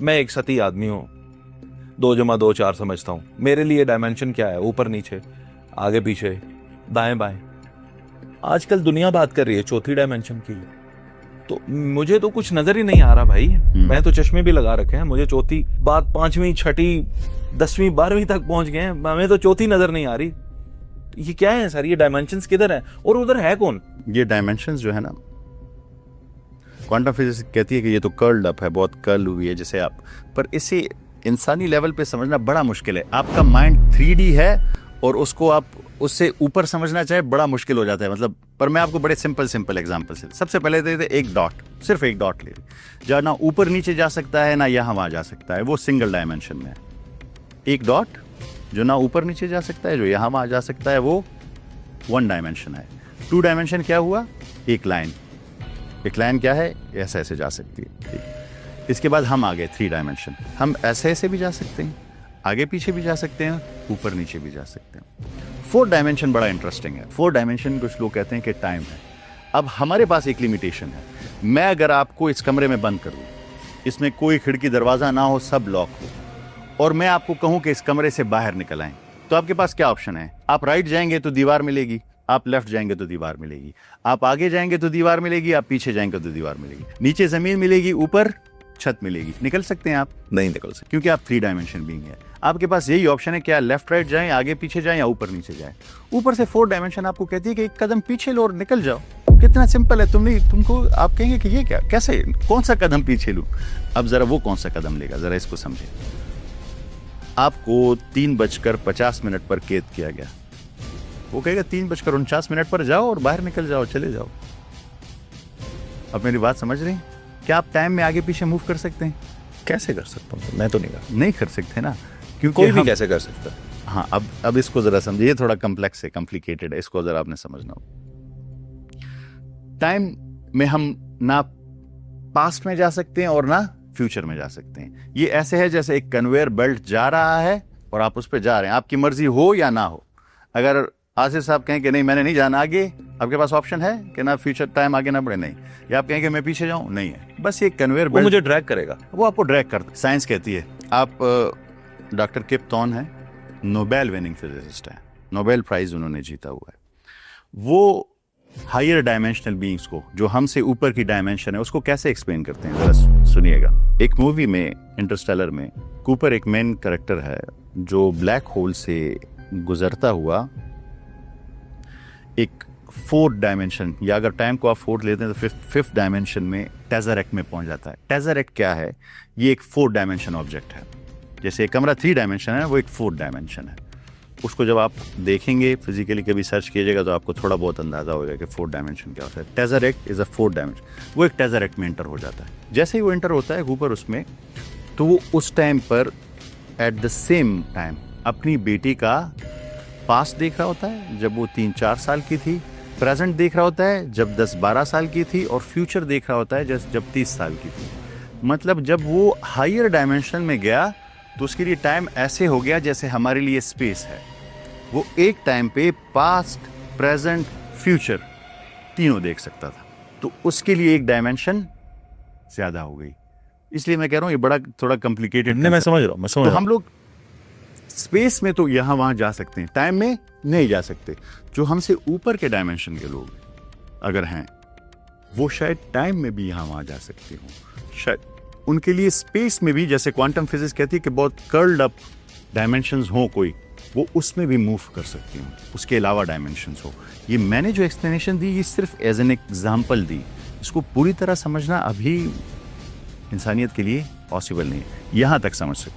मैं एक सती आदमी हूँ, 2 + 2 4 समझता हूँ। मेरे लिए डायमेंशन क्या है? ऊपर नीचे, आगे पीछे, दाएं बाएं। आजकल दुनिया बात कर रही है चौथी डायमेंशन की, तो मुझे तो कुछ नजर ही नहीं आ रहा भाई। मैं तो चश्मे भी लगा रखे हैं, मुझे चौथी बात 5वीं 6ठी 10वीं 12वीं तक पहुंच गए हैं, हमें तो चौथी नजर नहीं आ रही। ये क्या है सर? ये डायमेंशंस किधर है और उधर है कौन? ये डायमेंशंस जो है ना, क्वांटम फिजिक्स कहती है कि ये तो कर्ल्ड अप है, बहुत कर्ल हुई है जैसे आप, पर इसे इंसानी लेवल पे समझना बड़ा मुश्किल है। आपका माइंड 3D है और उसको आप उससे ऊपर समझना चाहे बड़ा मुश्किल हो जाता है। मतलब पर मैं आपको बड़े सिंपल एग्जांपल से, सबसे पहले देते एक डॉट, सिर्फ एक डॉट ले, जहाँ ना ऊपर नीचे जा सकता है ना यहाँ वहाँ जा सकता है, वो सिंगल डायमेंशन में है। एक डॉट जो ना ऊपर नीचे जा सकता है, जो यहाँ वहाँ जा सकता है, वो 1 डायमेंशन है। 2 डायमेंशन क्या हुआ? एक लाइन क्या है? ऐसे ऐसे जा सकती है, ठीक। इसके बाद हम आ गए 3 डायमेंशन। हम ऐसे ऐसे भी जा सकते हैं, आगे पीछे भी जा सकते हैं, ऊपर नीचे भी जा सकते हैं। 4 डायमेंशन बड़ा इंटरेस्टिंग है। 4 डायमेंशन कुछ लोग कहते हैं कि टाइम है। अब हमारे पास एक लिमिटेशन है। मैं अगर आपको इस कमरे में बंद कर दूं, इसमें कोई खिड़की दरवाजा ना हो, सब लॉक हो, और मैं आपको कहूं कि इस कमरे से बाहर निकल आएं, तो आपके पास क्या ऑप्शन है? आप राइट जाएंगे तो दीवार मिलेगी, आप लेफ्ट जाएंगे तो दीवार मिलेगी, आप आगे जाएंगे तो दीवार मिलेगी, आप पीछे जाएंगे तो दीवार मिलेगी, नीचे जमीन मिलेगी, ऊपर छत मिलेगी। निकल सकते हैं आप? नहीं निकल सकते, क्योंकि आप 3 डायमेंशन बीइंग है। आपके पास यही ऑप्शन है कि आप लेफ्ट राइट जाएं, आगे पीछे जाएं या ऊपर नीचे जाएं। ऊपर से 4 डायमेंशन आपको कहती है कि एक कदम पीछे लो और निकल जाओ। कितना सिंपल है। तुमको आप कहेंगे कि ये क्या, कैसे, कौन सा कदम पीछे लूं? अब जरा वो कौन सा कदम लेगा, जरा इसको समझे। आपको 3:50 पर कैद किया गया, वो कहेगा 3:49 पर जाओ और बाहर निकल जाओ, चले जाओ। अब मेरी बात समझ रहे हैं? क्या आप टाइम में आगे पीछे मूव कर सकते हैं? कैसे कर सकता हूँ? मैं तो नहीं कर सकते ना, क्योंकि कोई भी कैसे कर सकता है? हाँ, अब इसको जरा समझिए, ये थोड़ा कॉम्प्लेक्स है, कॉम्प्लिकेटेड है, इसको जरा आपने समझना हो। टाइम में हम ना पास्ट में जा सकते हैं और ना फ्यूचर में जा सकते हैं। ये ऐसे है जैसे एक कन्वेयर बेल्ट जा रहा है और आप उस पर जा रहे हैं, आपकी मर्जी हो या ना हो। अगर आसिफ साहब कहें कि नहीं मैंने नहीं जाना आगे, आपके पास ऑप्शन है कि ना फ्यूचर टाइम आगे ना बढ़े, नहीं। या आप कहें कि मैं पीछे जाऊं, नहीं है। बस ये कन्वेयर बेल्ट मुझे ड्रैग करेगा, वो आपको ड्रैग करता। साइंस कहती है, आप डॉक्टर किप थॉर्न है, नोबेल विनिंग फिजिसिस्ट है, नोबेल प्राइज उन्होंने जीता हुआ है। वो हायर डायमेंशनल बीइंग्स को, जो हमसे ऊपर की डायमेंशन है, उसको कैसे एक्सप्लेन करते हैं, जरा सुनिएगा। एक मूवी में, इंटरस्टेलर में, कूपर एक मेन कैरेक्टर है जो ब्लैक होल से गुजरता हुआ एक 4th डायमेंशन, या अगर टाइम को आप 4th लेते हैं तो 5th डायमेंशन में टेज़रेक्ट में पहुंच जाता है। टेज़रेक्ट क्या है? ये एक 4th डायमेंशन ऑब्जेक्ट है। जैसे कमरा 3 डायमेंशन है, वो एक 4th डायमेंशन है। उसको जब आप देखेंगे फिजिकली, कभी सर्च कीजिएगा तो आपको थोड़ा बहुत अंदाजा होगा कि 4th डायमेंशन क्या होता है। टेज़रेक्ट इज अ 4th डायमेंशन। वो एक टेज़रेक्ट में एंटर हो जाता है। जैसे ही वो एंटर होता है ऊपर उसमें, तो वो उस टाइम पर एट द सेम टाइम अपनी बेटी का पास्ट देख रहा होता है जब वो 3-4 साल की थी, प्रेजेंट देख रहा होता है जब 10-12 साल की थी, और फ्यूचर देख रहा होता है जब 30 साल की थी। मतलब जब वो हायर डायमेंशन में गया तो उसके लिए टाइम ऐसे हो गया जैसे हमारे लिए स्पेस है। वो एक टाइम पे पास्ट, प्रेजेंट, फ्यूचर तीनों देख सकता था, तो उसके लिए एक डायमेंशन ज्यादा हो गई। इसलिए मैं कह रहा हूँ ये बड़ा थोड़ा कॉम्प्लिकेटेड। मैं समझ रहा हूँ, तो हम लोग स्पेस में तो यहाँ वहाँ जा सकते हैं, टाइम में नहीं जा सकते। जो हमसे ऊपर के डायमेंशन के लोग अगर हैं, वो शायद टाइम में भी यहाँ वहाँ जा सकते हो। शायद उनके लिए स्पेस में भी, जैसे क्वांटम फिजिक्स कहती है कि बहुत कर्ल्ड अप डायमेंशंस हो कोई, वो उसमें भी मूव कर सकती हूँ, उसके अलावा डायमेंशंस हो। ये मैंने जो एक्सप्लेनेशन दी, ये सिर्फ एज एन एग्जाम्पल दी। इसको पूरी तरह समझना अभी इंसानियत के लिए पॉसिबल नहीं है, यहाँ तक समझ सकते।